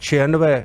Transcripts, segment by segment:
96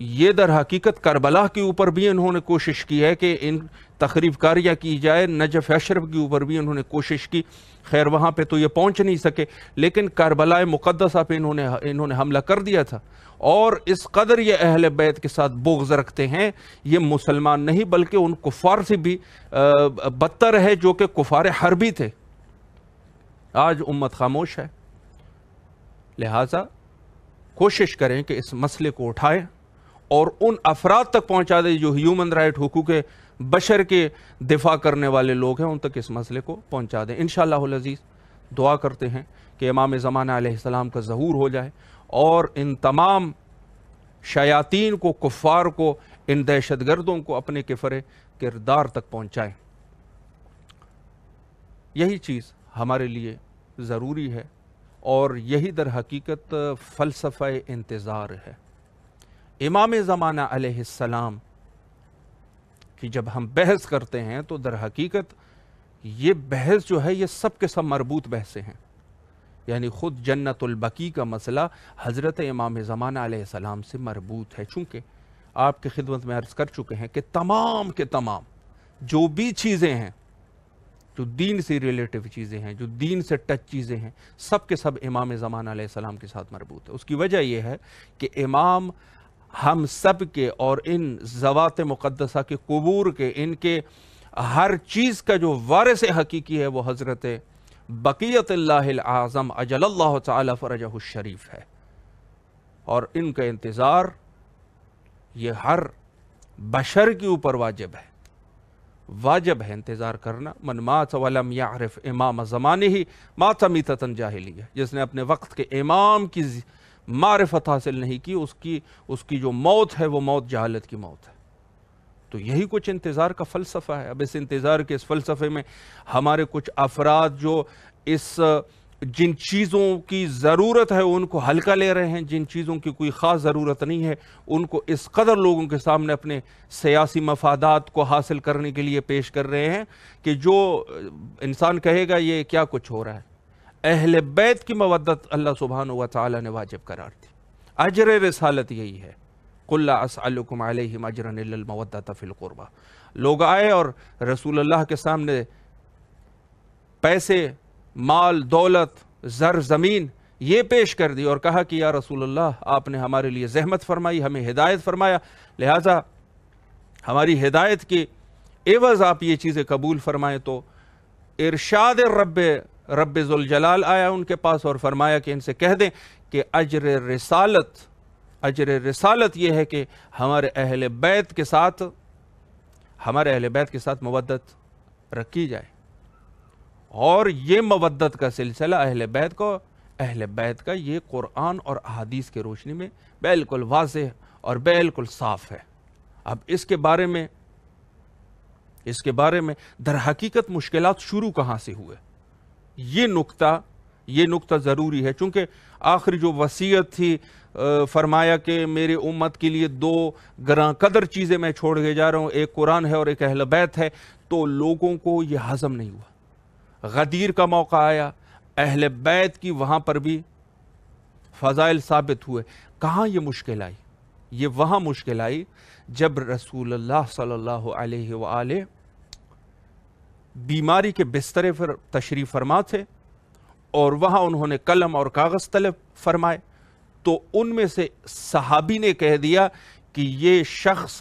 یہ در حقیقت کربلا کے اوپر بھی انہوں نے کوشش کی ہے کہ ان تخریب کاریاں کی جائے، نجف اشرف کے اوپر بھی انہوں نے کوشش کی، خیر وہاں پہ تو یہ پہنچ نہیں سکے، لیکن کربلا مقدسہ پہ انہوں نے حملہ کر دیا تھا، اور اس قدر یہ اہل بیت کے ساتھ بغض رکھتے ہیں، یہ مسلمان نہیں بلکہ ان کفار سے بھی بدتر ہے جو کہ کفار حربی تھے۔ آج امت خاموش ہے، لہٰذا کوشش کریں کہ اس مسئلے کو اٹھائیں اور ان افراد تک پہنچا دیں جو ہیومن رائٹ، حقوق بشر کے دفاع کرنے والے لوگ ہیں، ان تک اس مسئلے کو پہنچا دیں۔ انشاءاللہ العزیز دعا کرتے ہیں کہ امام زمانہ علیہ السلام کا ظہور ہو جائے اور ان تمام شیاطین کو، کفار کو، ان دہشت گردوں کو اپنے کفر کردار تک پہنچائیں۔ یہی چیز ہمارے لیے ضروری ہے، اور یہی در حقیقت فلسفہ انتظار ہے۔ امام زمانہ علیہ السلام کی جب ہم بحث کرتے ہیں تو در حقیقت یہ بحث جو ہے یہ سب کے سب مربوط بحثیں ہیں، یعنی خود جنت البقیع کا مسئلہ حضرت امام زمانہ علیہ السلام سے مربوط ہے، چونکہ آپ کی خدمت میں عرض کر چکے ہیں کہ تمام کے تمام جو بھی چیزیں ہیں، جو دین سے ریلیٹو چیزیں ہیں، جو دین سے ٹچ چیزیں ہیں، سب کے سب امام زمانہ علیہ السلام کے ساتھ مربوط ہے۔ اس کی وجہ یہ ہے کہ امام ہم سب کے اور ان ذوات مقدسہ کے قبور کے، ان کے ہر چیز کا جو وارث حقیقی ہے وہ حضرت بقیت اللہ العظم اجل اللہ تعالی فرجہ الشریف ہے، اور ان کا انتظار یہ ہر بشر کے اوپر واجب ہے، واجب ہے انتظار کرنا۔ من مات ولم یعرف امام زمانہ مات میتۃ جاہلیہ، جس نے اپنے وقت کے امام کی معرفت حاصل نہیں کی، اس کی جو موت ہے وہ موت جہالت کی موت ہے۔ تو یہی کچھ انتظار کا فلسفہ ہے۔ اب اس انتظار کے اس فلسفے میں ہمارے کچھ افراد جو جن چیزوں کی ضرورت ہے ان کو ہلکا لے رہے ہیں، جن چیزوں کی کوئی خاص ضرورت نہیں ہے ان کو اس قدر لوگوں کے سامنے اپنے سیاسی مفادات کو حاصل کرنے کے لیے پیش کر رہے ہیں کہ جو انسان کہے گا یہ کیا کچھ ہو رہا ہے۔ اہل بیت کی مودت اللہ سبحانہ و تعالی نے واجب قرار دی، اجر رسالت یہی ہے، قُلْ لَا أَسْأَلُكُمْ عَلَيْهِ أَجْرًا إِلَّا الْمَوَدَّةَ فِي الْقُرْبَى۔ لوگ آئے اور رسول اللہ کے سامنے پیسے، مال، دولت، زر، زمین یہ پیش کر دی اور کہا کہ یا رسول اللہ آپ نے ہمارے لیے زحمت فرمائی، ہمیں ہدایت فرمایا، لہٰذا ہماری ہدایت کے عوض آپ یہ چیزیں قبول فرمائیں۔ تو ارشاد رب ذوالجلال آیا ان کے پاس اور فرمایا کہ ان سے کہہ دیں کہ اجر رسالت یہ ہے کہ ہمارے اہل بیت کے ساتھ مودت رکھی جائے، اور یہ مودت کا سلسلہ اہل بیت کا یہ قرآن اور احادیث کے روشنی میں بالکل واضح اور بالکل صاف ہے۔ اب اس کے بارے میں در حقیقت مشکلات شروع کہاں سے ہوئے، یہ نقطہ ضروری ہے، چونکہ آخری جو وصیت تھی فرمایا کہ میری امت کے لیے دو گراں قدر چیزیں میں چھوڑ کے جا رہا ہوں، ایک قرآن ہے اور ایک اہل بیت ہے، تو لوگوں کو یہ ہضم نہیں ہوا۔ غدیر کا موقع آیا، اہل بیت کی وہاں پر بھی فضائل ثابت ہوئے۔ کہاں یہ مشکل آئی؟ یہ وہاں مشکل آئی جب رسول اللہ صلی اللہ علیہ وآلہ بیماری کے بسترے پر تشریف فرما تھے، اور وہاں انہوں نے قلم اور کاغذ طلب فرمائے، تو ان میں سے صحابی نے کہہ دیا کہ یہ شخص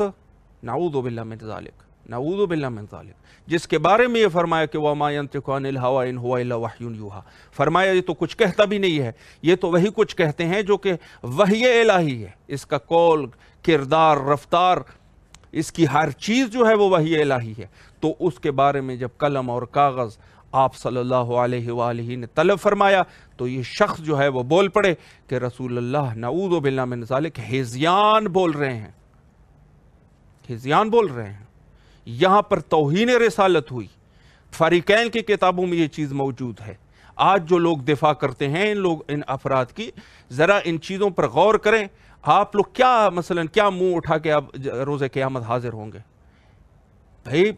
نعوذ باللہ من ذالک، جس کے بارے میں یہ فرمایا کہ وَمَا يَنْطِقُ عَنِ الْهَوَىٰ إِنْ هُوَ إِلَّا وَحْيٌ يُوحَىٰ، فرمایا یہ تو کچھ کہتا بھی نہیں ہے، یہ تو وہی کچھ کہتے ہیں جو کہ وحی الہی ہے، اس کا قول، کردار، رفتار، اس کی ہر چیز جو ہے وہ وحی الہی ہے۔ تو اس کے بارے میں جب قلم اور کاغذ آپ صلی اللہ علیہ وآلہ نے طلب فرمایا تو یہ شخص جو ہے وہ بول پڑے کہ رسول اللہ نعوذ باللہ من ذالک ہیزیان بول رہے ہیں، یہاں پر توہین رسالت ہوئی۔ فریقین کی کتابوں میں یہ چیز موجود ہے۔ آج جو لوگ دفاع کرتے ہیں ان افراد کی، ذرا ان چیزوں پر غور کریں۔ آپ لوگ کیا منہ اٹھا کے اب روز قیامت حاضر ہوں گے؟ بھائی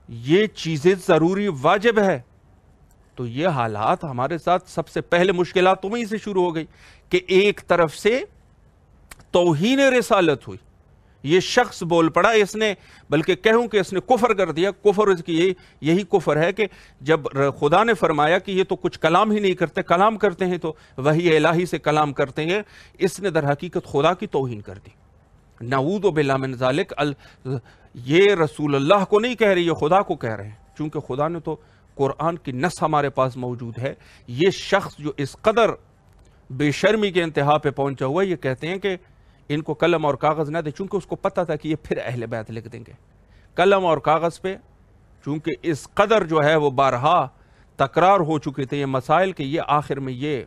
یہ چیزیں ضروری واجب ہے۔ تو یہ حالات ہمارے ساتھ سب سے پہلے مشکلات تو وہیں سے شروع ہو گئی کہ ایک طرف سے توہین رسالت ہوئی. یہ شخص بول پڑا, اس نے بلکہ کہوں کہ اس نے کفر کر دیا. کفر اس کی یہی کفر ہے کہ جب خدا نے فرمایا کہ یہ تو کچھ کلام ہی نہیں کرتے, کلام کرتے ہیں تو وحی الہی سے کلام کرتے ہیں, اس نے در حقیقت خدا کی توہین کر دی. نعوذ باللہ من ذالک. یہ رسول اللہ کو نہیں کہہ رہی, یہ خدا کو کہہ رہے ہیں, چونکہ خدا نے تو قرآن کی نص ہمارے پاس موجود ہے. یہ شخص جو اس قدر بے شرمی کے انتہا پہ پہنچا ہوا ہے, یہ کہتے ہیں کہ ان کو قلم اور کاغذ نہ دے, چونکہ اس کو پتہ تھا کہ یہ پھر اہل بیت لکھ دیں گے. قلم اور کاغذ پہ چونکہ اس قدر جو ہے وہ بارہا تکرار ہو چکے تھے یہ مسائل کہ یہ آخر میں یہ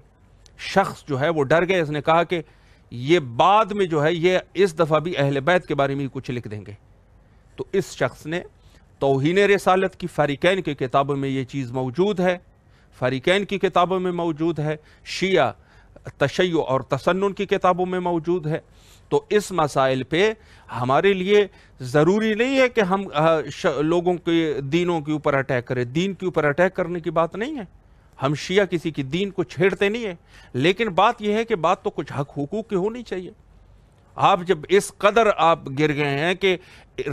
شخص جو ہے وہ ڈر گئے. اس نے کہا کہ یہ بعد میں جو ہے یہ اس دفعہ بھی اہل بیت کے بارے میں کچھ لکھ دیں گے. تو اس شخص نے توہین رسالت کی, فریقین کی کتابوں میں یہ چیز موجود ہے, فریقین کی کتابوں میں موجود ہے, شیعہ تشیع اور تسنن کی کتابوں میں موجود ہے. تو اس مسائل پہ ہمارے لیے ضروری نہیں ہے کہ ہم لوگوں کے دینوں کے اوپر اٹیک کریں. دین کے اوپر اٹیک کرنے کی بات نہیں ہے, ہم شیعہ کسی کی دین کو چھیڑتے نہیں ہیں, لیکن بات یہ ہے کہ بات تو کچھ حق حقوق کی ہونی چاہیے. آپ جب اس قدر آپ گر گئے ہیں کہ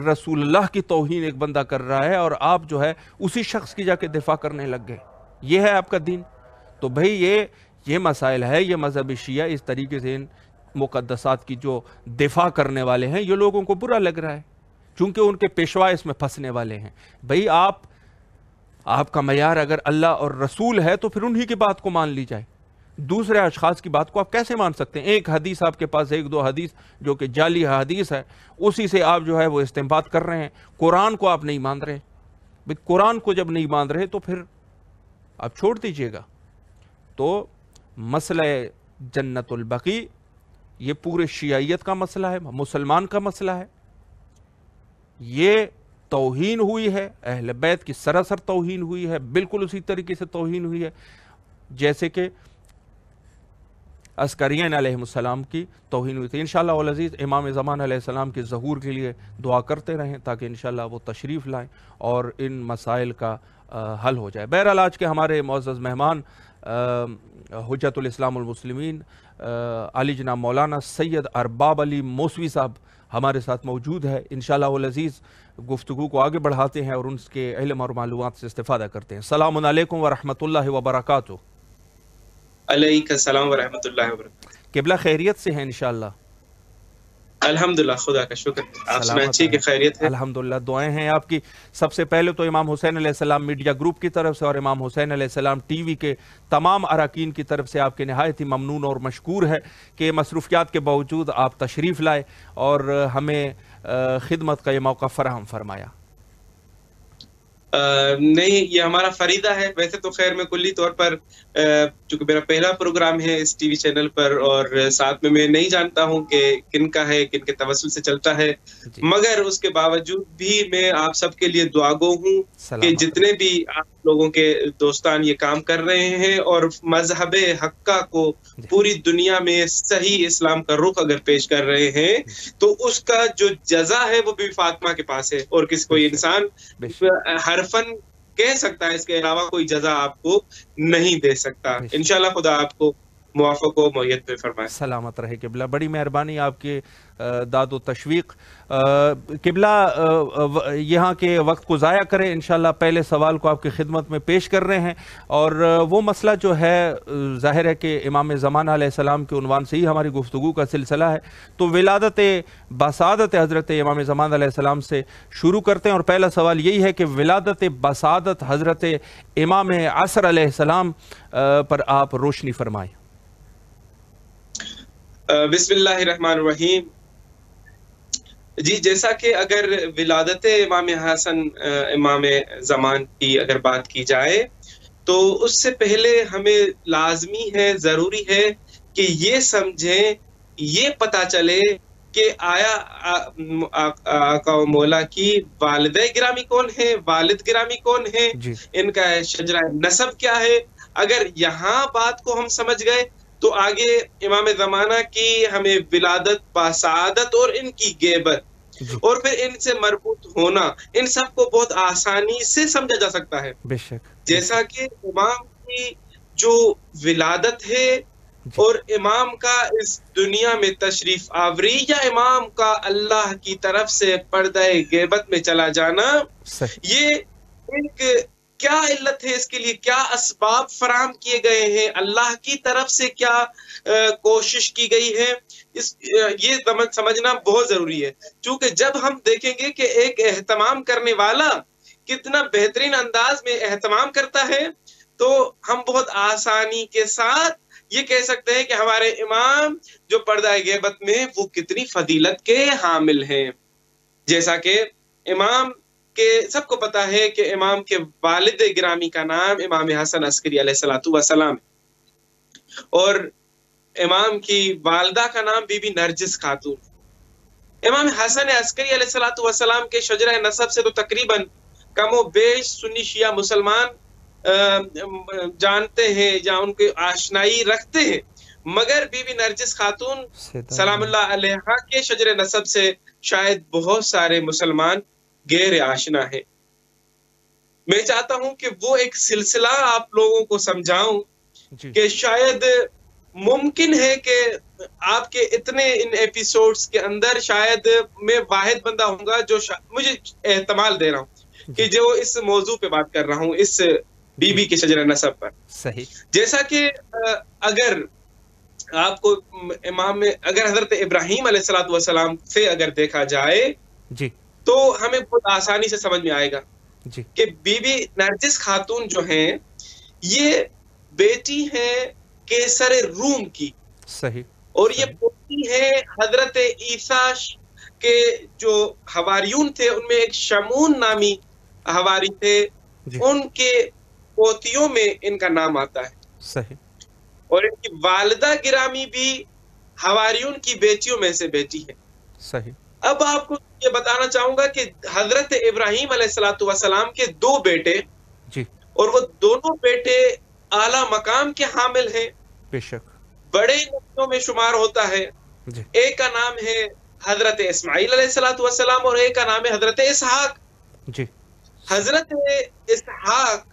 رسول اللہ کی توہین ایک بندہ کر رہا ہے اور آپ جو ہے اسی شخص کی جا کے دفاع کرنے لگ گئے, یہ ہے آپ کا دین. تو بھئی یہ مسائل ہے, یہ مذہب شیعہ اس طریقے سے ان مقدسات کی جو دفاع کرنے والے ہیں یہ لوگوں کو برا لگ رہا ہے, چونکہ ان کے پیشوا اس میں پھنسنے والے ہیں. بھئی آپ کا معیار اگر اللہ اور رسول ہے تو پھر انہی کی بات کو مان لی جائے. دوسرے اشخاص کی بات کو آپ کیسے مان سکتے ہیں؟ ایک حدیث آپ کے پاس, ایک دو حدیث جو کہ جعلی حدیث ہے, اسی سے آپ جو ہے وہ استنباط کر رہے ہیں. قرآن کو آپ نہیں مان رہے. بھئی قرآن کو جب نہیں مان رہے تو پھر آپ چھوڑ دیجئے گا. تو مسئلہ جنت البقیع یہ پورے شیعیت کا مسئلہ ہے, مسلمان کا مسئلہ ہے. یہ توہین ہوئی ہے, اہل بیت کی سراسر توہین ہوئی ہے, بالکل اسی طریقے سے توہین ہوئی ہے جیسے کہ عسکرین علیہ السلام کی توہین ہوئی تھی. انشاءاللہ والعزیز امام زمان علیہ السلام کے ظہور کے لیے دعا کرتے رہیں تاکہ انشاءاللہ وہ تشریف لائیں اور ان مسائل کا حل ہو جائے. بہرحال آج کے ہمارے معزز مہمان حجت الاسلام المسلمین علی جناب مولانا سید ارباب علی موسوی صاحب ہمارے ساتھ موجود ہے. انشاءاللہ والعزیز گفتگو کو آگے بڑھاتے ہیں اور ان کے علم اور معلومات سے استفادہ کرتے ہیں. السلام علیکم ورحمۃ اللہ وبرکاتہ. علیکم السلام ورحمۃ اللہ وبرکاتہ. قبلہ خیریت سے ہیں انشاءاللہ؟ الحمدللہ, خدا کا شکر. آپ سنائیں اچھی کہ خیریت ہے؟ الحمدللہ, دعائیں ہیں آپ کی. سب سے پہلے تو امام حسین علیہ السلام میڈیا گروپ کی طرف سے اور امام حسین علیہ السلام ٹی وی کے تمام اراکین کی طرف سے آپ کے نہایت ہی ممنون اور مشکور ہے کہ مصروفیات کے باوجود آپ تشریف لائے اور ہمیں خدمت کا یہ موقع فراہم فرمایا. نہیں, یہ ہمارا فریضہ ہے. ویسے تو خیر میں کلی طور پر چونکہ میرا پہلا پروگرام ہے اس ٹی وی چینل پر اور ساتھ میں نہیں جانتا ہوں کہ کن کا ہے, کن کے توسل سے چلتا ہے, مگر اس کے باوجود بھی میں آپ سب کے لیے دعا گو ہوں کہ جتنے بھی آپ لوگوں کے دوستان یہ کام کر رہے ہیں اور مذہب حقہ کو پوری دنیا میں صحیح اسلام کا رخ اگر پیش کر رہے ہیں تو اس کا جو جزا ہے وہ بھی فاطمہ کے پاس ہے, اور کسی کوئی انسان حرفن کہہ سکتا ہے, اس کے علاوہ کوئی جزا آپ کو نہیں دے سکتا. انشاءاللہ خدا آپ کو موافق و معیت پہ فرمائے. سلامت رہے قبلہ, بڑی مہربانی آپ کے داد و تشویق. قبلہ یہاں کے وقت کو ضائع کریں, انشاءاللہ پہلے سوال کو آپ کی خدمت میں پیش کر رہے ہیں اور وہ مسئلہ جو ہے ظاہر ہے کہ امام زمان علیہ السلام کے عنوان سے ہی ہماری گفتگو کا سلسلہ ہے. تو ولادت بسعادت حضرت امام زمان علیہ السلام سے شروع کرتے ہیں اور پہلا سوال یہی ہے کہ ولادت بسعادت حضرت امام عصر علیہ السلام پر آپ روشنی فرمائیں. بسم اللہ الرحمن الرحیم. جی, جیسا کہ اگر ولادت امام حسن امام زمان کی اگر بات کی جائے تو اس سے پہلے ہمیں لازمی ہے, ضروری ہے کہ یہ سمجھیں, یہ پتہ چلے کہ آیا آقا و مولا کی والدہ گرامی کون ہے, والد گرامی کون ہے, ان کا شجرہ نسب کیا ہے. اگر یہاں بات کو ہم سمجھ گئے تو آگے امام زمانہ کی ہمیں ولادت بسعادت اور ان کی غیبت اور پھر ان سے مربوط ہونا, ان سب کو بہت آسانی سے سمجھا جا سکتا ہے. بے شک, جیسا کہ امام کی جو ولادت ہے اور امام کا اس دنیا میں تشریف آوری یا امام کا اللہ کی طرف سے پردہ غیبت میں چلا جانا، یہ ایک کیا علت ہے، اس کے لیے کیا اسباب فراہم کیے گئے ہیں، اللہ کی طرف سے کیا کوشش کی گئی ہے، یہ سمجھنا بہت ضروری ہے. چونکہ جب ہم دیکھیں گے کہ ایک اہتمام کرنے والا کتنا بہترین انداز میں اہتمام کرتا ہے، تو ہم بہت آسانی کے ساتھ یہ کہہ سکتے ہیں کہ ہمارے امام جو پردہ غیبت میں وہ کتنی فضیلت کے حامل ہیں. جیسا کہ امام کے سب کو پتا ہے کہ امام کے والد گرامی کا نام امام حسن عسکری علیہ الصلوۃ والسلام، اور امام کی والدہ کا نام بی بی نرجس خاتون. امام حسن عسکری علیہ الصلوۃ والسلام کے شجرہ نسب سے تو تقریباً کم و بیش سنی شیعہ مسلمان جانتے ہیں یا ان کی آشنائی رکھتے ہیں، مگر بی بی نرجس خاتون سلام اللہ علیہا کے شجر نسب سے شاید بہت سارے مسلمان غیر آشنا ہیں. میں چاہتا ہوں کہ وہ ایک سلسلہ آپ لوگوں کو سمجھاؤں کہ شاید ممکن ہے کہ آپ کے اتنے ان ایپیسوڈز کے اندر شاید میں واحد بندہ ہوں گا جو مجھے احتمال دے رہا ہوں کہ جو اس موضوع پہ بات کر رہا ہوں، اس بی بی کے شجر نسب پر. صحیح. جیسا کہ اگر آپ کو امام میں اگر حضرت ابراہیم علیہ الصلوۃ والسلام سے اگر دیکھا جائے جی تو ہمیں بہت آسانی سے سمجھ میں آئے گا جی کہ بی بی نرجس خاتون جو ہیں یہ بیٹی ہیں کیسر روم کی. صحیح. اور یہ پوتی ہے حضرت عیسیٰ کے جو حواریون تھے، ان میں ایک شمون نامی حواری تھے جی. ان کے پوتیوں میں ان کا نام آتا ہے. صحیح. اور ان کی والدہ گرامی بھی حواریون کی بیٹیوں میں سے بیٹی ہے. صحیح. اب آپ کو یہ بتانا چاہوں گا کہ حضرت ابراہیم علیہ الصلوۃ والسلام کے دو بیٹے جی، اور وہ دونوں بیٹے اعلیٰ مقام کے حامل ہیں. بے شک. بڑے نبیوں میں شمار ہوتا ہے جی. ایک کا نام ہے حضرت اسماعیل علیہ الصلوۃ والسلام اور ایک کا نام ہے حضرت اسحاق جی. حضرت اسحاق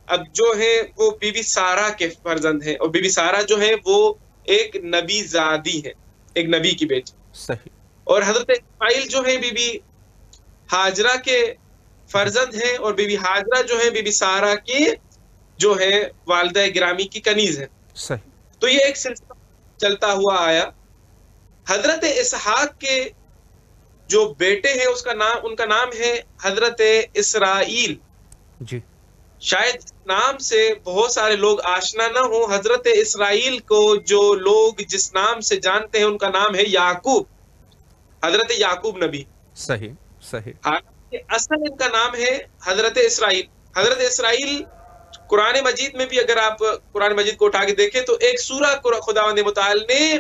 اب جو ہے وہ بی بی سارہ کے فرزند ہیں، اور بی بی سارہ جو ہے وہ ایک نبی زادی ہے، ایک نبی کی بیٹی. صحیح. اور حضرت اسماعیل جو ہے بی بی ہاجرہ کے فرزند ہیں، اور بی بی ہاجرہ جو ہے بی بی سارہ کی جو ہے والدہ گرامی کی کنیز ہے. صحیح. تو یہ ایک سلسلہ چلتا ہوا آیا. حضرت اسحاق کے جو بیٹے ہیں ان کا نام ہے حضرت اسرائیل جی. شاید نام سے بہت سارے لوگ آشنا نہ ہوں. حضرت اسرائیل کو جو لوگ جس نام سے جانتے ہیں ان کا نام ہے یعقوب، حضرت یعقوب نبی. صحیح صحیح. اصل ان کا نام ہے حضرت اسرائیل. حضرت اسرائیل قرآن مجید میں بھی اگر آپ قرآن مجید کو اٹھا کے دیکھیں تو ایک سورہ خداوند متعال نے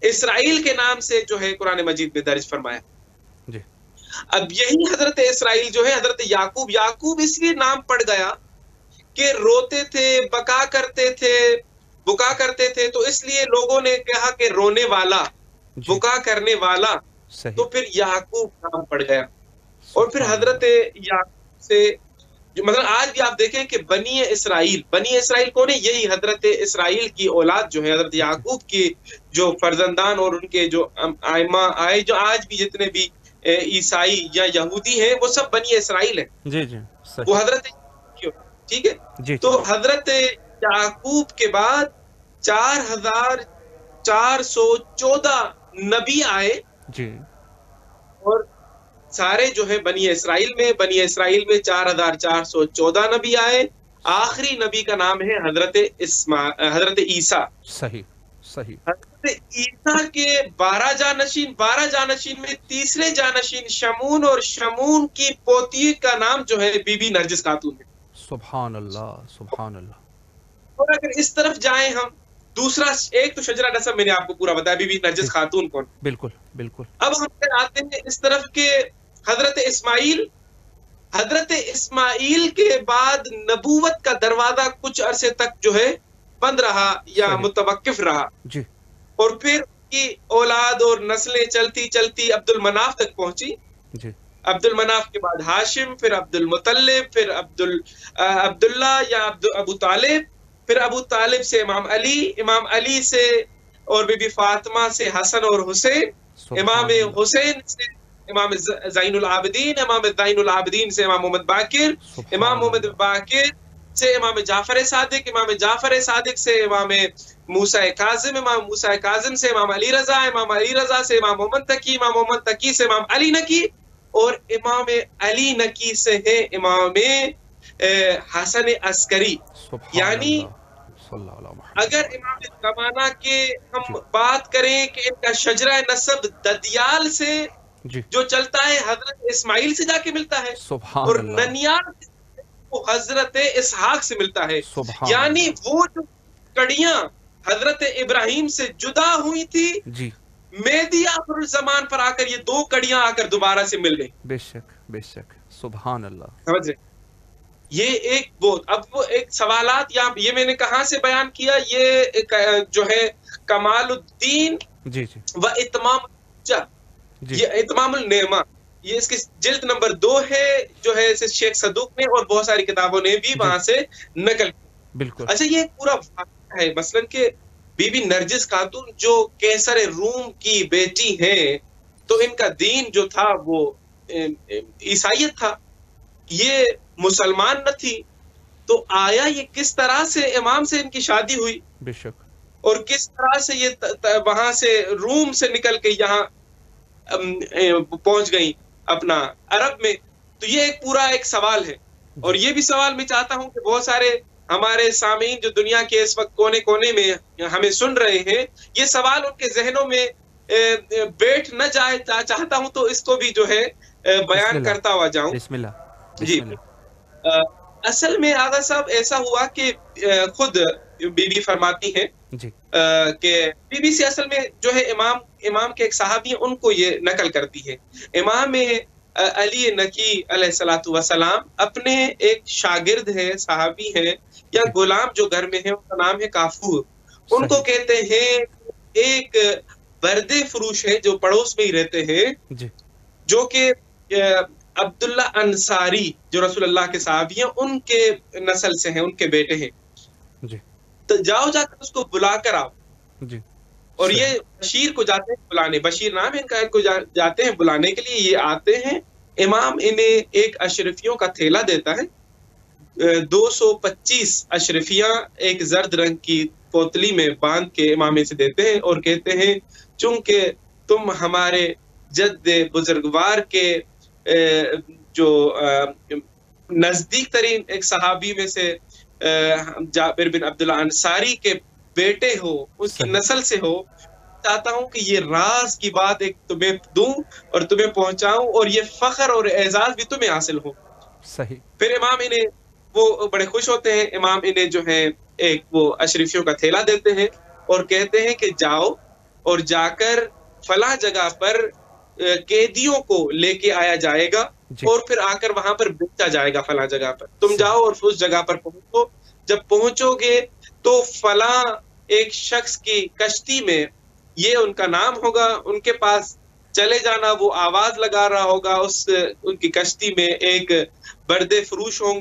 اسرائیل کے نام سے جو ہے قرآن مجید میں درج فرمایا جی. اب یہی حضرت اسرائیل جو ہے حضرت یعقوب اس لیے نام پڑ گیا کہ روتے تھے، بکا کرتے تھے تو اس لیے لوگوں نے کہا کہ رونے والا جی. بکا کرنے والا صحیح. تو پھر یعقوب نام پڑ گیا. اور پھر حضرت یعقوب سے مطلب آج بھی آپ دیکھیں کہ بنی اسرائیل کون ہے؟ یہی حضرت اسرائیل کی اولاد جو ہے حضرت یعقوب کی جو فرزندان اور ان کے جو ائمہ آئے، جو آج بھی جتنے بھی عیسائی یا یہودی ہیں وہ سب بنی اسرائیل ہیں جی جی. وہ حضرت ٹھیک ہے جی. تو حضرت یعقوب کے بعد 4414 نبی آئے جی. اور سارے جو ہے بنی اسرائیل میں 4414 نبی آئے. آخری نبی کا نام ہے حضرت عیسیٰ. صحیح صحیح. حضرت عیسیٰ کے 12 جانشین میں تیسرے جانشین شمون، اور شمون کی پوتی کا نام جو ہے بی بی نرجس خاتون ہے. سبحان اللہ سبحان اللہ. اور اگر اس طرف جائیں ہم دوسرا ایک تو شجرہ نسب میں نے آپ کو پورا بتایا بی بی نرجس خاتون کون. بالکل بالکل. اب ہم آتے ہیں اس طرف کے حضرت اسماعیل کے بعد نبوت کا دروازہ کچھ عرصے تک جو ہے بند رہا یا متوقف رہا جی. اور پھر کی اولاد اور نسلیں چلتی چلتی عبد المناف تک پہنچی جی. عبد المناف کے بعد ہاشم، پھر عبد المطلب، پھر عبداللہ یا ابو طالب، پھر ابو طالب سے امام علی سے اور بی بی فاطمہ سے حسن اور حسین، امام حسین سے امام زین العابدین سے امام محمد باقر، امام محمد باقر سے امام جعفر صادق سے امام موسیٰ کاظم، امام موسیٰ کاظم سے امام علی رضا سے امام محمد تقی سے امام علی نقی، اور امام علی نقی سے ہے امام حسن عسکری۔ یعنی اگر امام زمانہ کے ہم بات کریں کہ ان کا شجرہ نسب ددیال سے جو چلتا ہے حضرت اسماعیل سے جا کے ملتا ہے، اور ننیال وہ حضرت اسحاق سے ملتا ہے۔ یعنی وہ جو کڑیاں حضرت ابراہیم سے جدا ہوئی تھی، مہدی آخر الزمان پر آ کر یہ دو کڑیاں آ کر دوبارہ سے مل گئی۔ بے شک سبحان اللہ۔ سمجھ رہے؟ یہ ایک اب وہ ایک سوالات یہاں یہ میں نے کہاں سے بیان کیا، یہ جو ہے کمال الدین و اتمام یہ اتمام النعمہ، یہ اس کی جلد نمبر 2 ہے، جو ہے شیخ صدوق نے اور بہت ساری کتابوں نے بھی وہاں سے نقل کی۔ بالکل۔ اچھا، یہ پورا واقعہ ہے مثلاً کہ بی بی نرجس خاتون جو کیسر روم کی بیٹی ہیں، تو ان کا دین جو تھا وہ عیسائیت تھا، یہ مسلمان نہ تھی، تو آیا یہ کس طرح سے امام سے ان کی شادی ہوئی، بے شک، اور کس طرح سے یہ وہاں سے روم سے نکل کے یہاں پہنچ گئی اپنا عرب میں، تو یہ ایک پورا ایک سوال ہے۔ اور یہ بھی سوال میں چاہتا ہوں کہ بہت سارے ہمارے سامعین جو دنیا کے اس وقت کونے کونے میں ہمیں سن رہے ہیں، یہ سوال ان کے ذہنوں میں بیٹھ نہ جائے، چاہتا ہوں تو اس کو بھی جو ہے بیان کرتا ہوا جاؤں۔ بسم اللہ۔ جی، اصل میں آغا صاحب ایسا ہوا کہ خود بی بی فرماتی ہیں کہ بی بی سے اصل میں جو ہے امام کے ایک صحابی ہیں، ان کو یہ نقل کرتی ہے۔ امام علی نقی علیہ الصلوۃ والسلام اپنے ایک شاگرد ہے، صحابی ہے یا غلام جو گھر میں ہے، ان کا نام ہے کافور۔ ان کو کہتے ہیں ایک بردے فروش ہے جو پڑوس میں ہی رہتے ہیں، جو کہ عبداللہ انصاری جو رسول اللہ کے صحابی ہیں، ان کے نسل سے ہیں، ان کے بیٹے ہیں۔ تو جاؤ جا کر اس کو بلا کر آؤ۔ اور یہ بشیر کو جاتے ہیں بلانے، بشیر نام ہے ان کا، ان کو جاتے ہیں بلانے کے لیے، یہ آتے ہیں۔ امام انہیں ایک اشرفیوں کا تھیلا دیتا ہے، 225 اشرفیاں ایک زرد رنگ کی پوتلی میں باندھ کے امام سے دیتے ہیں، اور کہتے ہیں چونکہ تم ہمارے جد بزرگوار کے جو نزدیک ترین ایک صحابی میں سے جابر بن عبداللہ انصاری کے بیٹے ہو، اس کی نسل سے ہو، چاہتا ہوں کہ یہ راز کی بات ایک تمہیں دوں اور تمہیں پہنچاؤں، اور یہ فخر اور اعزاز بھی تمہیں حاصل ہو۔ صحیح۔ پھر امام انہیں وہ بڑے خوش ہوتے ہیں، امام انہیں جو ہے ایک وہ اشرفیوں کا تھیلا دیتے ہیں اور کہتے ہیں کہ جاؤ اور جا کر فلاں جگہ پر قیدیوں کو لے کے آیا جائے گا، اور پھر آ کر وہاں پر بیچا جائے گا فلاں جگہ پر۔ تم جاؤ اور اس جگہ پر پہنچو، جب پہنچو گے تو فلاں ایک شخص کی کشتی میں یہ ان کا نام ہوگا، ان کے پاس چلے جانا، وہ آواز لگا رہا ہوگا، ان کی کشتی میں ایک بردے فروش ہوں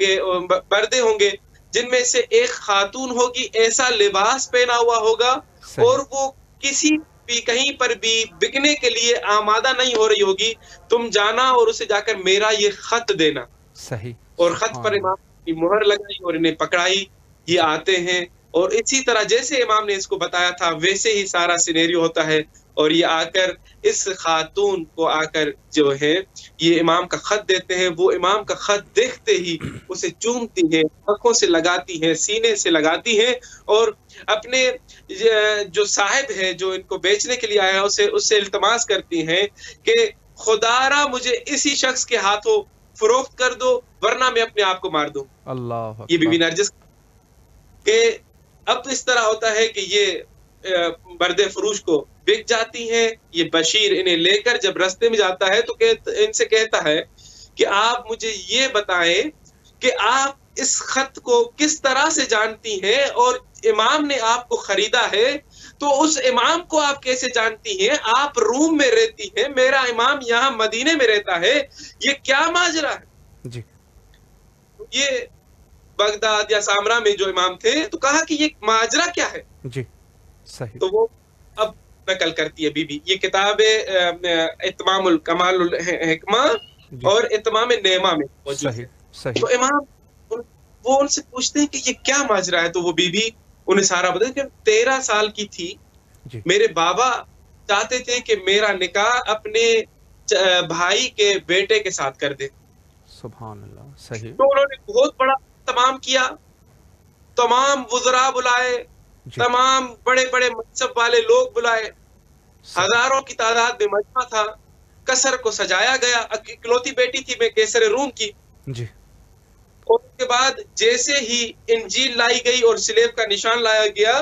گے جن میں سے ایک خاتون ہوگی، ایسا لباس پہنا ہوا ہوگا، اور وہ کسی بھی کہیں پر بھی بکنے کے لیے آمادہ نہیں ہو رہی ہوگی، تم جانا اور اسے جا کر میرا یہ خط دینا۔ صحیح۔ اور خط پر امام کی مہر لگائی اور انہیں پکڑائی، یہ آتے ہیں، اور اسی طرح جیسے امام نے اس کو بتایا تھا ویسے ہی سارا سینیریو ہوتا ہے، اور یہ آ کر اس خاتون کو آ کر جو ہے یہ امام کا خط دیتے ہیں۔ وہ امام کا خط دیکھتے ہی اسے چومتی ہے، آنکھوں سے لگاتی ہے، سینے سے لگاتی ہے، اور اپنے جو صاحب ہے جو ان کو بیچنے کے لیے آیا اس سے التماس کرتی ہیں کہ خدا را مجھے اسی شخص کے ہاتھوں فروخت کر دو، ورنہ میں اپنے آپ کو مار دوں۔ اللہ یہ بی بی نرجس کہ اب اس طرح ہوتا ہے کہ یہ بردے فروش کو بک جاتی ہیں۔ یہ بشیر انہیں لے کر جب رستے میں جاتا ہے تو ان سے کہتا ہے کہ آپ مجھے یہ بتائیں کہ آپ اس خط کو کس طرح سے جانتی ہیں، اور امام نے آپ کو خریدا ہے تو اس امام کو آپ کیسے جانتی ہیں؟ آپ روم میں رہتی ہیں، میرا امام یہاں مدینے میں رہتا ہے، یہ کیا ماجرا ہے؟ جی۔ یہ بغداد یا سامرا میں جو امام تھے، تو کہا کہ یہ ماجرا کیا ہے؟ جی صحیح. تو وہ اب نقل کرتی ہے بی بی. یہ کتاب اتمام الکمال الحکمہ جی اور اتمام نعمہ میں موجود صحیح ہے. صحیح. تو امام وہ ان سے پوچھتے ہیں کہ یہ کیا ماجرا ہے. تو وہ بی بی انہیں سارا بتا کہ 13 سال کی تھی، جی میرے بابا چاہتے تھے کہ میرا نکاح اپنے بھائی کے بیٹے کے ساتھ کر دے. سبحان اللہ. صحیح. تو انہوں نے بہت بڑا تمام کیا، تمام وزراء بلائے، جی تمام بڑے بڑے منصب والے لوگ بلائے، صحیح. ہزاروں کی تعداد میں مجمع تھا، قصر کو سجایا گیا. اکلوتی بیٹی تھی میں کیسر روم کی. جی اور اس کے بعد جیسے ہی انجیل لائی گئی اور سلیب کا نشان لایا گیا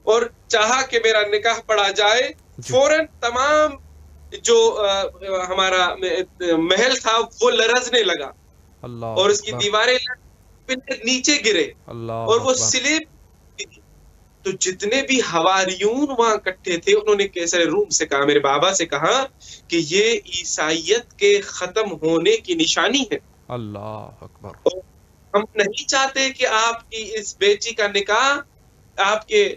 اور چاہا کہ میرا نکاح پڑھا جائے، جی. فوراً تمام جو ہمارا محل تھا وہ لرزنے لگا اللہ اور اس کی اکبر. دیواریں نیچے گرے اللہ اور وہ اکبر. سلیب. تو جتنے بھی حواریون وہاں اکٹھے تھے انہوں نے کیسر روم سے کہا، میرے بابا سے کہا کہ یہ عیسائیت کے ختم ہونے کی نشانی ہے. اللہ اکبر. اور ہم نہیں چاہتے کہ آپ کی اس بیٹی کا نکاح آپ کے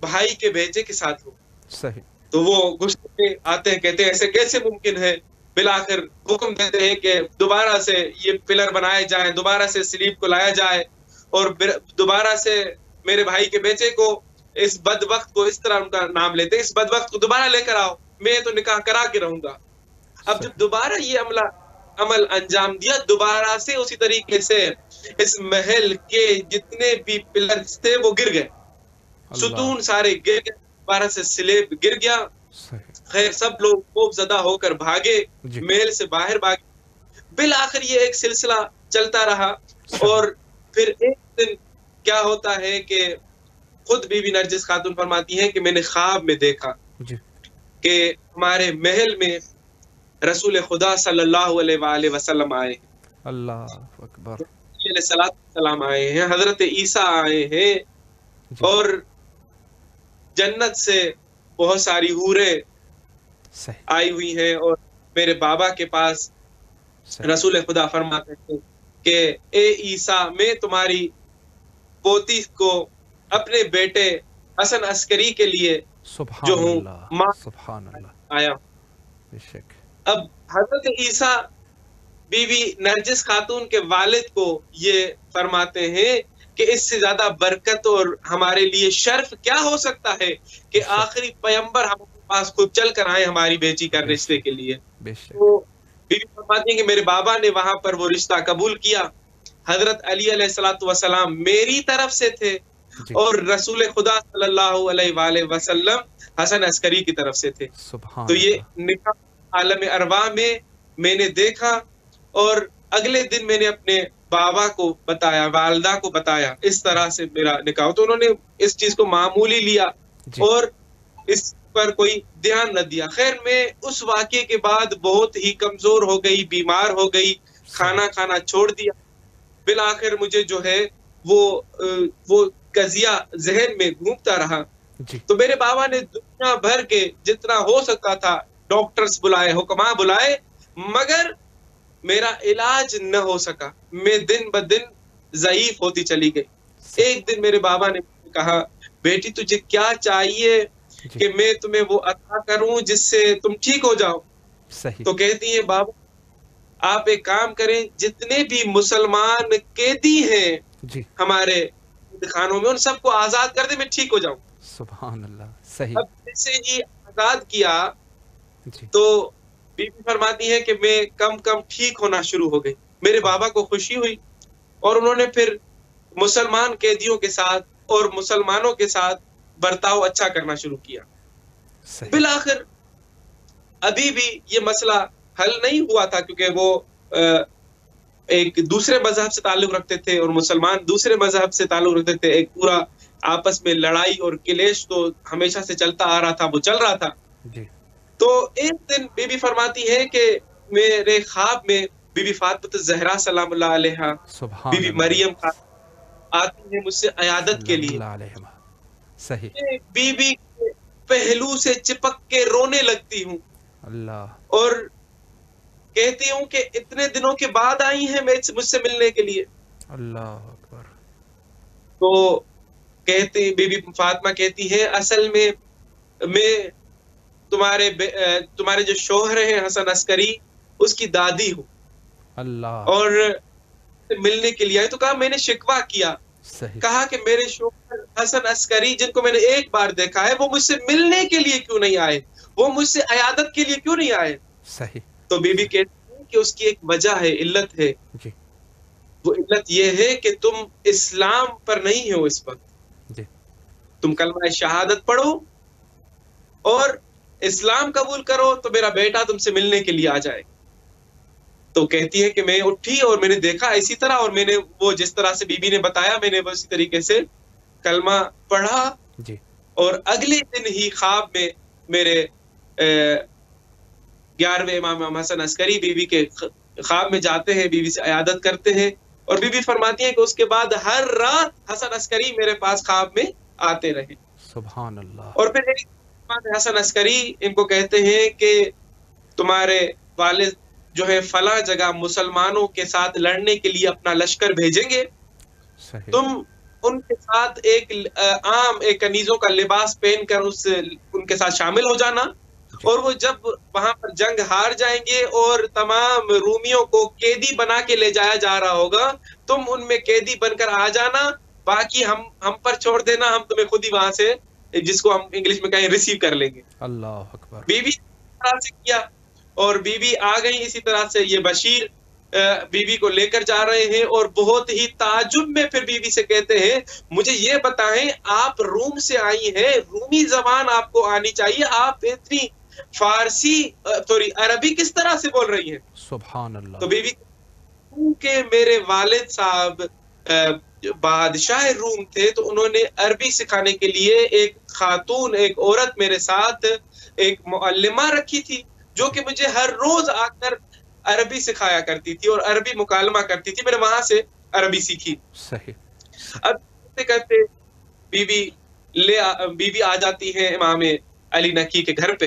بھائی کے بیٹے کے ساتھ ہو. صحیح. تو وہ غصے میں آتے ہیں، کہتے ہیں ایسے کیسے ممکن ہے. بالآخر حکم دیتے ہیں کہ دوبارہ سے یہ پلر بنائے جائیں، دوبارہ سے سلیب کو لایا جائے اور دوبارہ سے میرے بھائی کے بیٹے کو، اس بدبخت کو، اس طرح ان کا نام لیتے ہیں، اس بدبخت کو دوبارہ لے کر آؤ، میں تو نکاح کرا کے رہوں گا. اب جب دوبارہ یہ عمل انجام دیا، دوبارہ سے اسی طریقے سے اس محل کے جتنے بھی پلرز تھے وہ گر گئے، ستون سارے گر گئے، دوبارہ سے سلیب گر گیا. خیر سب لوگ خوف زدہ ہو کر بھاگے، محل سے باہر بھاگے. بالآخر یہ ایک سلسلہ چلتا رہا اور پھر ایک دن کیا ہوتا ہے کہ خود بی بی نرجس خاتون فرماتی ہیں کہ میں نے خواب میں دیکھا کہ ہمارے محل میں رسول خدا صلی اللہ علیہ وآلہ وسلم آئے ہیں. اللہ اکبر. علیہ السلام آئے ہیں، حضرت عیسیٰ آئے ہیں اور جنت سے بہت ساری حوریں آئی ہوئی ہیں. اور میرے بابا کے پاس رسول خدا فرماتے ہیں کہ اے عیسیٰ، میں تمہاری پوتی کو اپنے بیٹے حسن عسکری کے لیے جو ہوں سبحان اللہ آیا. اب حضرت عیسیٰ بی بی نرجس خاتون کے والد کو یہ فرماتے ہیں کہ اس سے زیادہ برکت اور ہمارے لیے شرف کیا ہو سکتا ہے کہ آخری پیمبر ہمارے پاس خود چل کر آئے ہماری بیٹی کا رشتے کے لیے. تو بی بی فرماتی ہیں کہ میرے بابا نے وہاں پر وہ رشتہ قبول کیا. حضرت علی علیہ السلام میری طرف سے تھے اور رسول خدا صلی اللہ علیہ وآلہ وسلم حسن عسکری کی طرف سے تھے. تو یہ نکاح عالم ارواح میں نے دیکھا اور اگلے دن میں نے اپنے بابا کو بتایا، والدہ کو بتایا اس طرح سے میرا نکاح. تو انہوں نے اس چیز کو معمولی لیا اور اس پر کوئی دھیان نہ دیا. خیر میں اس واقعے کے بعد بہت ہی کمزور ہو گئی، بیمار ہو گئی، کھانا کھانا چھوڑ دیا. بالآخر مجھے جو ہے وہ قضیہ ذہن میں گھومتا رہا. تو میرے بابا نے دنیا بھر کے جتنا ہو سکتا تھا ڈاکٹرز بلائے، حکماء بلائے، مگر میرا علاج نہ ہو سکا. میں دن بدن ضعیف ہوتی چلی گئی. ایک دن میرے بابا نے کہا، بیٹی تجھے کیا چاہیے کہ میں تمہیں وہ عطا کروں جس سے تم ٹھیک ہو جاؤ؟ تو کہتی ہیں بابا آپ ایک کام کریں، جتنے بھی مسلمان قیدی ہیں ہمارے خانوں میں ان سب کو آزاد کر دے، میں ٹھیک ہو جاؤں. سبحان اللہ. صحیح. اب جیسے ہی آزاد کیا تو بی بی فرماتی ہے کہ میں کم کم ٹھیک ہونا شروع ہو گئی. میرے بابا کو خوشی ہوئی اور انہوں نے پھر مسلمان قیدیوں کے ساتھ اور مسلمانوں کے ساتھ برتاؤ اچھا کرنا شروع کیا. بالآخر ابھی بھی یہ مسئلہ حل نہیں ہوا تھا کیونکہ وہ ایک دوسرے مذہب سے تعلق رکھتے تھے اور مسلمان دوسرے مذہب سے تعلق رکھتے تھے. ایک پورا آپس میں لڑائی اور کلیش تو ہمیشہ سے چلتا آ رہا تھا، وہ چل رہا تھا. تو ایک دن بی بی فرماتی ہے کہ میرے خواب میں بی بی فاطمہ الزہرا سلام اللہ علیہا، بی بی مریم آتی ہے مجھ سے عیادت کے لیے. بی بی پہلو سے چپک کے رونے لگتی ہوں اور کہتی ہوں کہ اتنے دنوں کے بعد آئی ہیں مجھ سے ملنے کے لیے. اللہ اکبر. تو کہتے بی بی فاطمہ کہتی ہے اصل میں تمہارے جو شوہر ہیں حسن عسکری اس کی دادی ہوں اللہ، اور ملنے کے لیے آئے. تو کہا میں نے شکوہ کیا، صحیح کہا کہ میرے شوہر حسن عسکری جن کو میں نے ایک بار دیکھا ہے وہ مجھ سے ملنے کے لیے کیوں نہیں آئے، وہ مجھ سے عیادت کے لیے کیوں نہیں آئے. صحیح. تو بی بی کہتی ہے کہ اس کی ایک وجہ ہے، علت ہے. جی وہ علت یہ ہے کہ تم اسلام پر نہیں ہو اس وقت. جی تم کلمہ شہادت پڑھو اور اسلام قبول کرو تو میرا بیٹا تم سے ملنے کے لیے آ جائے. تو کہتی ہے کہ میں اٹھی اور میں نے دیکھا اسی طرح، اور میں نے وہ جس طرح سے بی بی نے بتایا میں نے اسی طریقے سے کلمہ پڑھا. جی اور اگلے دن ہی خواب میں میرے 11ویں امام حسن عسکری بی بی کے خواب میں جاتے ہیں، بی بی سے عیادت کرتے ہیں، اور بی بی فرماتی ہیں کہ اس کے بعد ہر رات حسن عسکری میرے پاس خواب میں آتے رہے. سبحان اللہ. اور پھر امام حسن عسکری ان کو کہتے ہیں کہ تمہارے والد جو ہے فلاں جگہ مسلمانوں کے ساتھ لڑنے کے لیے اپنا لشکر بھیجیں گے، صحیح. تم ان کے ساتھ ایک عام ایک کنیزوں کا لباس پہن کر ان کے ساتھ شامل ہو جانا، اور وہ جب وہاں پر جنگ ہار جائیں گے اور تمام رومیوں کو قیدی بنا کے لے جایا جا رہا ہوگا، تم ان میں قیدی بن کر آ جانا، باقی ہم پر چھوڑ دینا، ہم تمہیں خود ہی وہاں سے جس کو ہم انگلش میں کہیں ریسیو کر لیں گے. اللہ اکبر. بی بی طرح سے کیا اور بی بی آ گئی. اسی طرح سے یہ بشیر بی بی کو لے کر جا رہے ہیں، اور بہت ہی تعجب میں پھر بی بی سے کہتے ہیں مجھے یہ بتائیں آپ روم سے آئی ہیں، رومی زبان آپ کو آنی چاہیے، آپ اتنی فارسی عربی کس طرح سے بول رہی ہیں. سبحان اللہ. تو بی بی کہ میرے والد صاحب بادشاہ روم تھے تو انہوں نے عربی سکھانے کے لیے ایک خاتون ایک عورت میرے ساتھ ایک معلمہ رکھی تھی جو کہ مجھے ہر روز آ کر عربی سکھایا کرتی تھی اور عربی مکالمہ کرتی تھی. میں نے وہاں سے عربی سیکھی. صحیح. اب کرتے بی بی آ جاتی ہے امام علی نقی کے گھر پہ،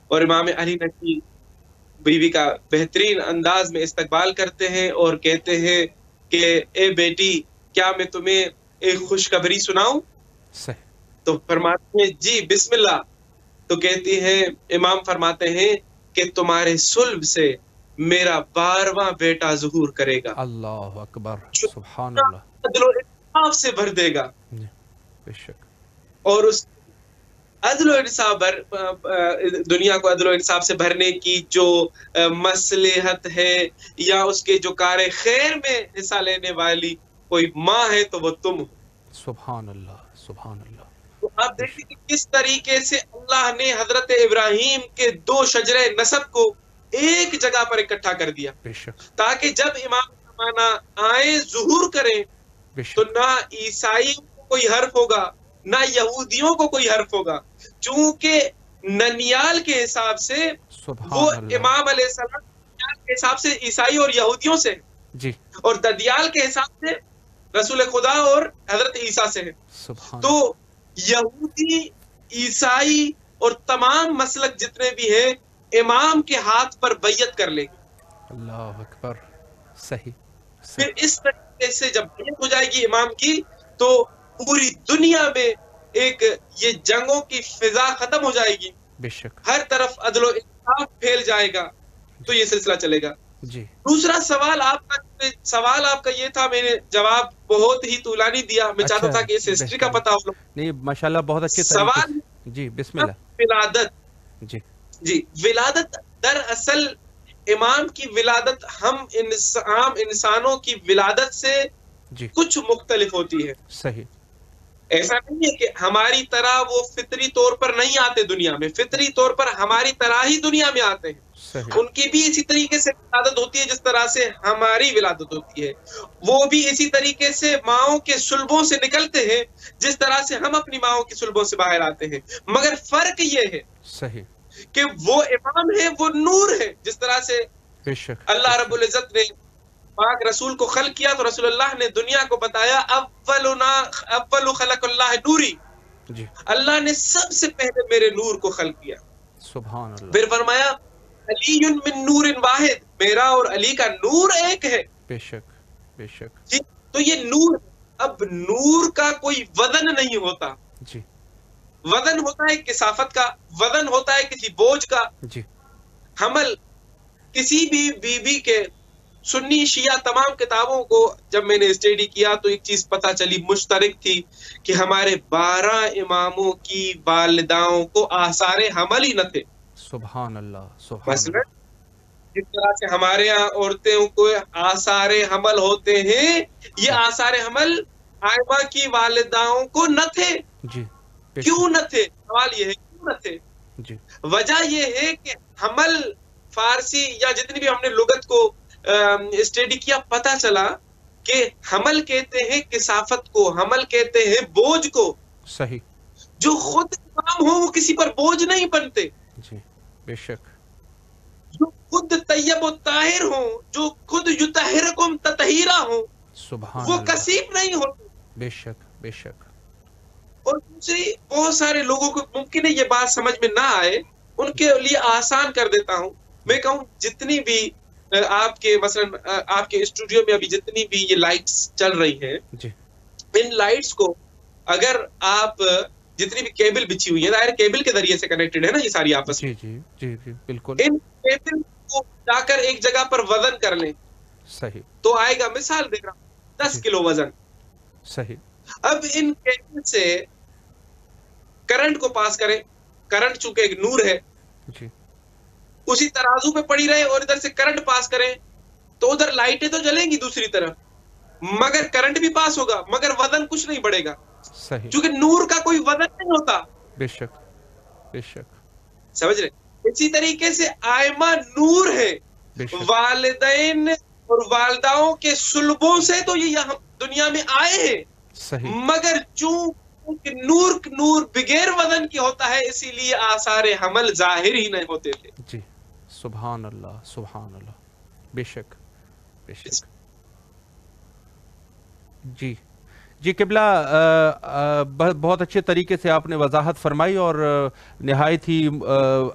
اور امام علی نقی بی بی کا بہترین انداز میں استقبال کرتے ہیں اور کہتے ہیں کہ اے بیٹی کیا میں تمہیں ایک خوشخبری سناؤں؟ صحیح. تو فرماتے ہیں جی بسم اللہ. تو کہتی ہے امام فرماتے ہیں کہ تمہارے صلب سے میرا 12واں بیٹا ظہور کرے گا. اللہ اکبر. سبحان اللہ. عدل و انصاف سے بھر دے گا، بے شک. اور اس عدل و انصاف دنیا کو عدل و انصاف سے بھرنے کی جو مصلحت ہے یا اس کے جو کار خیر میں حصہ لینے والی کوئی ماں ہے تو وہ تم ہو. سبحان اللہ. سبحان اللہ. تو آپ دیکھیں کہ کس طریقے سے اللہ نے حضرت ابراہیم کے 2 شجرے نسب کو ایک جگہ پر اکٹھا کر دیا تاکہ جب امام زمانہ آئے ظہور کریں تو نہ عیسائی کو کوئی حرف ہوگا نہ یہودیوں کو کوئی حرف ہوگا، چونکہ ننیال کے حساب سے وہ امام علیہ السلام کے حساب سے عیسائی اور یہودیوں سے جی، اور ددیال کے حساب سے رسول خدا اور حضرت عیسیٰ سے ہے. تو یہودی عیسائی اور تمام مسلک جتنے بھی ہیں امام کے ہاتھ پر بیعت کر لیں گے. اللہ اکبر. صحیح. پھر اس طریقے سے جب بیعت ہو جائے گی امام کی تو پوری دنیا میں ایک یہ جنگوں کی فضا ختم ہو جائے گی، بے شک ہر طرف عدل و انصاف پھیل جائے گا، تو یہ سلسلہ چلے گا. جی. دوسرا سوال آپ کا یہ تھا، میں نے جواب بہت ہی طولانی دیا، میں چاہتا تھا کہ اس ہسٹری کا پتہ ہو. نہیں ماشاءاللہ بہت اچھے سوال جی بسم اللہ. ولادت جی ولادت دراصل امام کی ولادت ہم عام انسانوں کی ولادت سے کچھ مختلف ہوتی ہے. صحیح. ایسا نہیں ہے کہ ہماری طرح وہ فطری طور پر نہیں آتے دنیا میں، فطری طور پر ہماری طرح ہی دنیا میں آتے ہیں. ان کی بھی اسی طریقے سے ولادت ہوتی ہے جس طرح سے ہماری ولادت ہوتی ہے، وہ بھی اسی طریقے سے ماؤں کے صلبوں سے نکلتے ہیں جس طرح سے ہم اپنی ماؤں کی صلبوں سے باہر آتے ہیں. مگر فرق یہ ہے صحیح کہ وہ امام ہے، وہ نور ہے. جس طرح سے اللہ رب العزت نے پاک رسول کو خلق کیا تو رسول اللہ نے دنیا کو بتایا اول خلق اللہ نوری، اللہ نے سب سے پہلے میرے نور کو خلق کیا. سبحان اللہ. پھر فرمایا علی من نور واحد، میرا اور علی کا نور ایک ہے. بے شک بے شک. تو یہ نور اب نور کا کوئی وزن نہیں ہوتا. جی وزن ہوتا ہے کثافت کا، وزن ہوتا ہے کسی بوجھ کا. جی حمل کسی بھی بیوی کے، سنی شیعہ تمام کتابوں کو جب میں نے اسٹڈی کیا تو ایک چیز پتہ چلی مشترک تھی کہ ہمارے 12 اماموں کی والداؤں کو آثار حمل ہی نہ تھے. سبحان اللہ سبحان مثلا اللہ. جس طرح سے ہمارے ہاں عورتوں کو آثار حمل ہوتے ہیں، یہ آثار حمل آئمہ کی والداؤں کو نہ تھے. جی کیوں نہ تھے؟ سوال یہ ہے کیوں نہ تھے. جی وجہ یہ ہے کہ حمل فارسی یا جتنی بھی ہم نے لغت کو اسٹڈی کیا، پتہ چلا کہ حمل کہتے ہیں کثافت کو، حمل کہتے ہیں بوجھ کو. صحیح. جو خود امام ہو وہ کسی پر بوجھ نہیں بنتے. جی بے شک. جو خود طیب و طاہر ہوں، جو خود یطہرکم تطہیرا ہوں، سبحان وہ اللہ. کثیف نہیں ہوتے. بے شک بے شک. اور دوسری بہت سارے لوگوں کو ممکن ہے یہ بات سمجھ میں نہ آئے، ان کے لیے آسان کر دیتا ہوں. میں کہوں جتنی بھی آپ کے مثلا آپ کے اسٹوڈیو میں ابھی جتنی بھی یہ لائٹس چل رہی ہیں، جی ان لائٹس کو اگر آپ جتنی بھی کیبل بچھی ہوئی ہے، ظاہر کیبل کے ذریعے سے کنیکٹڈ ہے نا یہ ساری آپس میں. جی جی جی بالکل. ان کیبل کو جا کر ایک جگہ پر وزن کر لیں صحیح. تو آئے گا، مثال دے رہا ہوں، 10 کلو وزن. صحیح. اب ان کیبل سے کرنٹ کو پاس کریں. کرنٹ چونکہ ایک نور ہے، جی اسی ترازو پہ پڑی رہے اور ادھر سے کرنٹ پاس کریں تو ادھر لائٹیں تو جلیں گی دوسری طرف، مگر کرنٹ بھی پاس ہوگا، مگر وزن کچھ نہیں بڑھے گا. صحیح. چونکہ نور کا کوئی وزن نہیں ہوتا. بے شک بے شک. سمجھ رہے؟ اسی طریقے سے آئمہ نور ہے. بے شک. والدین اور والداؤں کے سلبوں سے تو یہ یہاں دنیا میں آئے ہیں، صحیح. مگر چونکہ نور بغیر وزن کی ہوتا ہے، اسی لیے آثار حمل ظاہر ہی نہیں ہوتے تھے. جی سبحان اللہ سبحان اللہ. بے شک بے شک. جی جی قبلہ بہت اچھے طریقے سے آپ نے وضاحت فرمائی اور نہایت ہی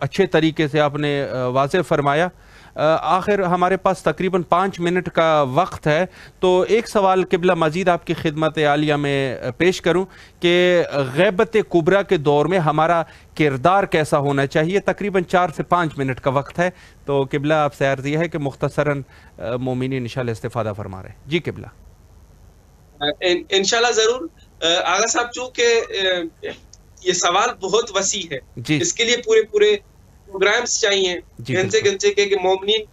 اچھے طریقے سے آپ نے واضح فرمایا. آخر ہمارے پاس تقریباً 5 منٹ کا وقت ہے، تو ایک سوال قبلہ مزید آپ کی خدمت عالیہ میں پیش کروں کہ غیبت کبریٰ کے دور میں ہمارا کردار کیسا ہونا چاہیے. تقریباً 4 سے 5 منٹ کا وقت ہے، تو قبلہ آپ سے عرض یہ ہے کہ مختصراً مومنین انشاءاللہ استفادہ فرما رہے ہیں. جی قبلہ. انشاءاللہ ضرور. آغا صاحب چونکہ یہ سوال بہت وسیع ہے، جی اس کے لیے پورے پروگرامز چاہیے، گھنٹے کے مومنین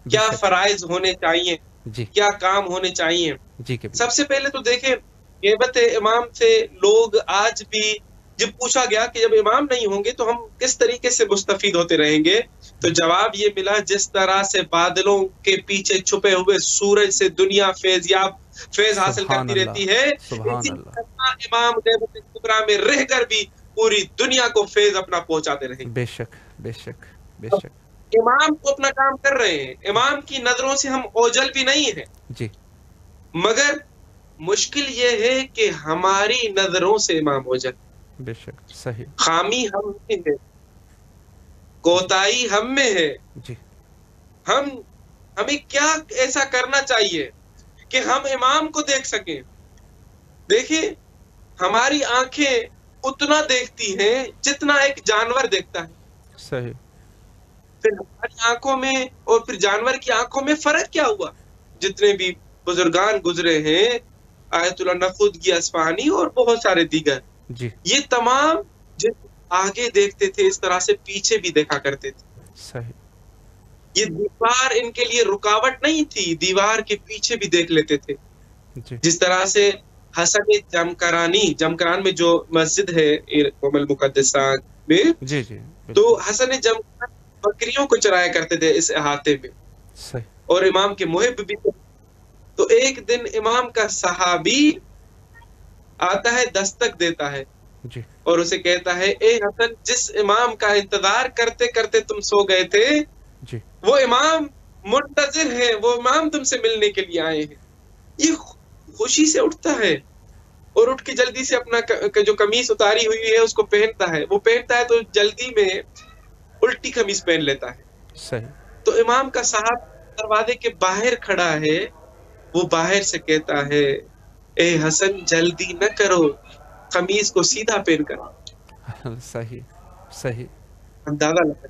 کیا فرائض ہونے چاہیے، جی کیا کام ہونے چاہیے. جی سب سے پہلے تو دیکھیں غیبت امام سے لوگ آج بھی جب پوچھا گیا کہ جب امام نہیں ہوں گے تو ہم کس طریقے سے مستفید ہوتے رہیں گے، تو جواب یہ ملا جس طرح سے بادلوں کے پیچھے چھپے ہوئے سورج سے دنیا فیض حاصل کرتی رہتی ہے، اسی طرح امام غیبت کبریٰ میں رہ کر بھی پوری دنیا کو فیض اپنا پہنچاتے رہیں گے. بے شک بے شک بے شک. امام تو اپنا کام کر رہے ہیں، امام کی نظروں سے ہم اوجل بھی نہیں ہیں، جی مگر مشکل یہ ہے کہ ہماری نظروں سے امام اوجل. بے شک. صحیح. خامی ہم میں ہے، کوتاہی ہم میں ہے. جی ہمیں کیا ایسا کرنا چاہیے کہ ہم امام کو دیکھ سکیں. دیکھیں ہماری آنکھیں اتنا دیکھتی ہیں جتنا ایک جانور دیکھتا ہے. صحیح. پھر ہماری آنکھوں میں اور پھر جانور کی آنکھوں میں فرق کیا ہوا؟ جتنے بھی بزرگان گزرے ہیں، آیت اللہ نخودگی اصفہانی اور بہت سارے دیگر، جی یہ تمام آگے دیکھتے تھے، اس طرح سے پیچھے بھی دیکھا کرتے تھے. صحیح. یہ دیوار ان کے لیے رکاوٹ نہیں تھی، دیوار کے پیچھے بھی دیکھ لیتے تھے. جی جس طرح سے حسن جمکران میں جو مسجد ہے المقدسان میں، جی جی تو حسن جمکران بکریوں کو چرایا کرتے تھے اس احاطے میں، صحیح. اور امام کے محب بھی تھے. تو ایک دن امام کا صحابی آتا ہے، دستک دیتا ہے جی اور اسے کہتا ہے اے حسن، جس امام کا انتظار کرتے کرتے تم سو گئے تھے، جی وہ امام منتظر ہے، وہ امام تم سے ملنے کے لیے آئے ہیں. یہ خوشی سے اٹھتا ہے اور اٹھ کے جلدی سے اپنا جو قمیص اتاری ہوئی ہے اس کو پہنتا ہے. وہ پہنتا ہے تو جلدی میں الٹی قمیص پہن لیتا ہے. صحیح. تو امام کا صاحب دروازے کے باہر کھڑا ہے، وہ باہر سے کہتا ہے اے حسن جلدی نہ کرو قمیض کو سیدھا پہن کر. صحیح صحیح. اندازہ لگا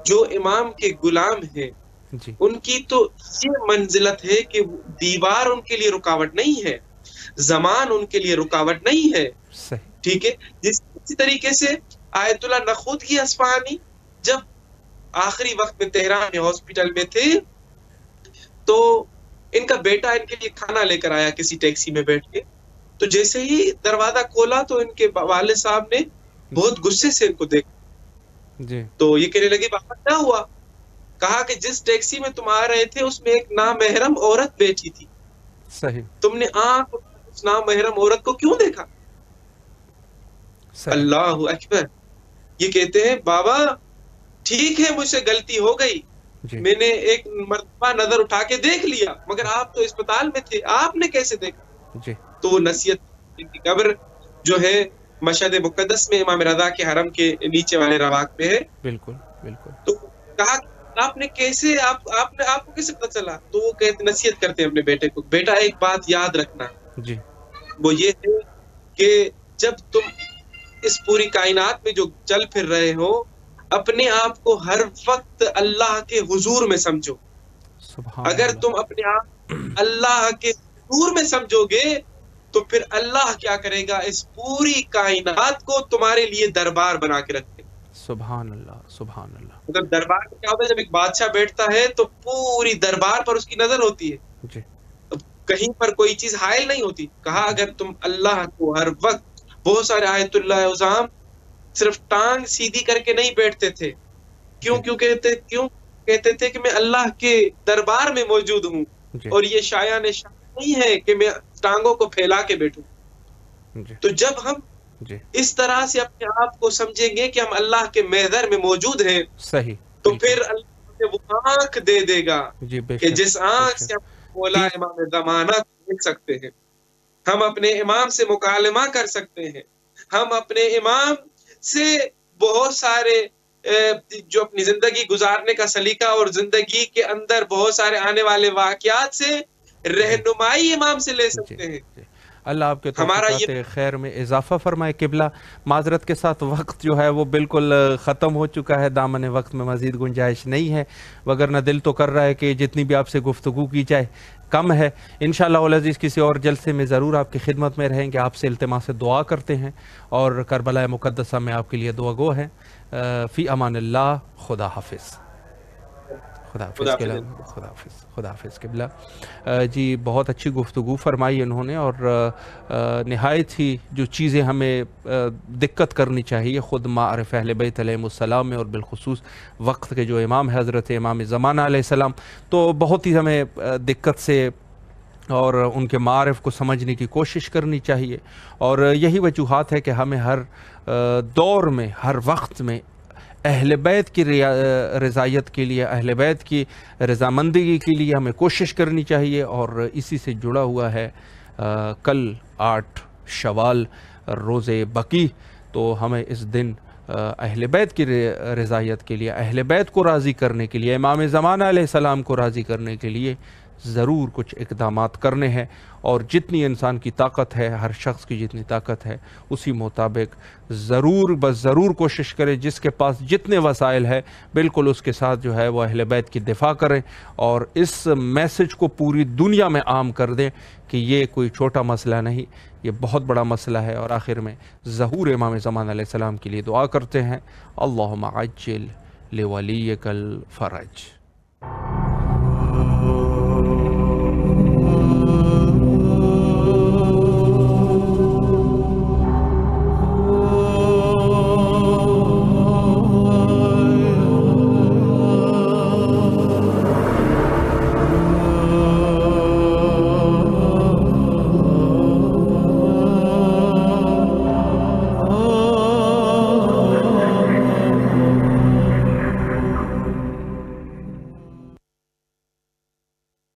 جو امام کے غلام ہیں جی ان کی تو یہ منزلت ہے کہ دیوار ان کے لیے رکاوٹ نہیں ہے، زمان ان کے لیے رکاوٹ نہیں ہے. صحیح. ٹھیک ہے. اسی طریقے سے آیت اللہ نخودگی اصفہانی جب آخری وقت میں تہران میں ہاسپٹل میں تھے تو ان کا بیٹا ان کے لیے کھانا لے کر آیا کسی ٹیکسی میں بیٹھ کے. تو جیسے ہی دروازہ کھولا تو ان کے والد صاحب نے بہت غصے سے ان کو دیکھا. جی تو یہ کہنے لگے بابا کیا ہوا؟ کہا کہ جس ٹیکسی میں تم آ رہے تھے اس میں ایک نامحرم عورت بیٹھی تھی. صحیح تم نے آنکھ اس نامحرم عورت کو کیوں دیکھا؟ صحیح. اللہ اکبر. یہ کہتے ہیں بابا ٹھیک ہے مجھ سے غلطی ہو گئی، جی میں نے ایک مرتبہ نظر اٹھا کے دیکھ لیا، مگر آپ تو اسپتال میں تھے، آپ نے کیسے دیکھا؟ جی تو وہ نصیحت کی قبر جو ہے مشہد مقدس میں امام رضا کے حرم کے نیچے والے رواق میں ہے. بالکل بالکل. تو کہا آپ نے کیسے آپ کو کیسے پتہ چلا؟ تو وہ کہتے نصیحت کرتے ہیں اپنے بیٹے کو، بیٹا ایک بات یاد رکھنا، جی وہ یہ ہے کہ جب تم اس پوری کائنات میں جو چل پھر رہے ہو اپنے آپ کو ہر وقت اللہ کے حضور میں سمجھو. سبحان اگر اللہ. تم اپنے آپ اللہ کے حضور میں سمجھو گے تو پھر اللہ کیا کرے گا؟ اس پوری کائنات کو تمہارے لیے دربار بنا کے رکھے. سبحان اللہ سبحان اللہ. مطلب دربار میں کیا ہوتا ہے؟ جب ایک بادشاہ بیٹھتا ہے تو پوری دربار پر اس کی نظر ہوتی ہے، جی کہیں پر کوئی چیز حائل نہیں ہوتی. کہا اگر تم اللہ کو ہر وقت، بہت سارے آیت اللہ عظام صرف ٹانگ سیدھی کر کے نہیں بیٹھتے تھے. کیوں کہتے تھے کہ میں اللہ کے دربار میں موجود ہوں جی اور یہ شایان شان نہیں ہے کہ میں ٹانگوں کو پھیلا کے بیٹھوں. جی تو جب ہم جی اس طرح سے اپنے آپ کو سمجھیں گے کہ ہم اللہ کے محضر میں موجود ہیں صحیح. تو بالکل. پھر اللہ ہمیں وہ آنکھ دے دے گا جی بے کہ شک جس آنکھ سے ہم مولا امام زمانہ کو دیکھ سکتے ہیں، ہم اپنے امام سے مکالمہ کر سکتے ہیں، ہم اپنے امام سے بہت سارے جو اپنی زندگی گزارنے کا سلیقہ اور زندگی کے اندر بہت سارے آنے والے واقعات سے رہنمائی امام سے لے سکتے ہیں. جی. اللہ آپ کے ہمارا توفیقات خیر میں اضافہ فرمائے. قبلہ معذرت کے ساتھ وقت جو ہے وہ بالکل ختم ہو چکا ہے، دامن وقت میں مزید گنجائش نہیں ہے، وگرنہ دل تو کر رہا ہے کہ جتنی بھی آپ سے گفتگو کی جائے کم ہے. انشاءاللہ العزیز کسی اور جلسے میں ضرور آپ کی خدمت میں رہیں گے. آپ سے التماس دعا کرتے ہیں اور کربلا مقدسہ میں آپ کے لیے دعا گو ہے. فی امان اللہ. خدا حافظ. خدا حافظ. خدا حافظ قبلہ. جی بہت اچھی گفتگو فرمائی انہوں نے، اور نہایت ہی جو چیزیں ہمیں دقت کرنی چاہیے خود معرف اہل بیت علیہم السلام میں، اور بالخصوص وقت کے جو امام حضرت امام زمانہ علیہ السلام، تو بہت ہی ہمیں دقت سے اور ان کے معارف کو سمجھنے کی کوشش کرنی چاہیے. اور یہی وجوہات ہے کہ ہمیں ہر دور میں، ہر وقت میں اہل بیت کی رضایت کے لیے، اہل بیت کی رضامندگی کے لیے ہمیں کوشش کرنی چاہیے. اور اسی سے جڑا ہوا ہے کل 8 شوال روز بقی. تو ہمیں اس دن اہل بیت کی رضایت کے لیے، اہل بیت کو راضی کرنے کے لیے، امام زمانہ علیہ السلام کو راضی کرنے کے لیے ضرور کچھ اقدامات کرنے ہیں. اور جتنی انسان کی طاقت ہے، ہر شخص کی جتنی طاقت ہے اسی مطابق ضرور کوشش کرے. جس کے پاس جتنے وسائل ہے بالکل اس کے ساتھ جو ہے وہ اہل بیت کی دفاع کریں، اور اس میسج کو پوری دنیا میں عام کر دیں کہ یہ کوئی چھوٹا مسئلہ نہیں، یہ بہت بڑا مسئلہ ہے. اور آخر میں ظہور امام زمانہ علیہ السلام کے لیے دعا کرتے ہیں. اللہم عجل لولیک الفرج.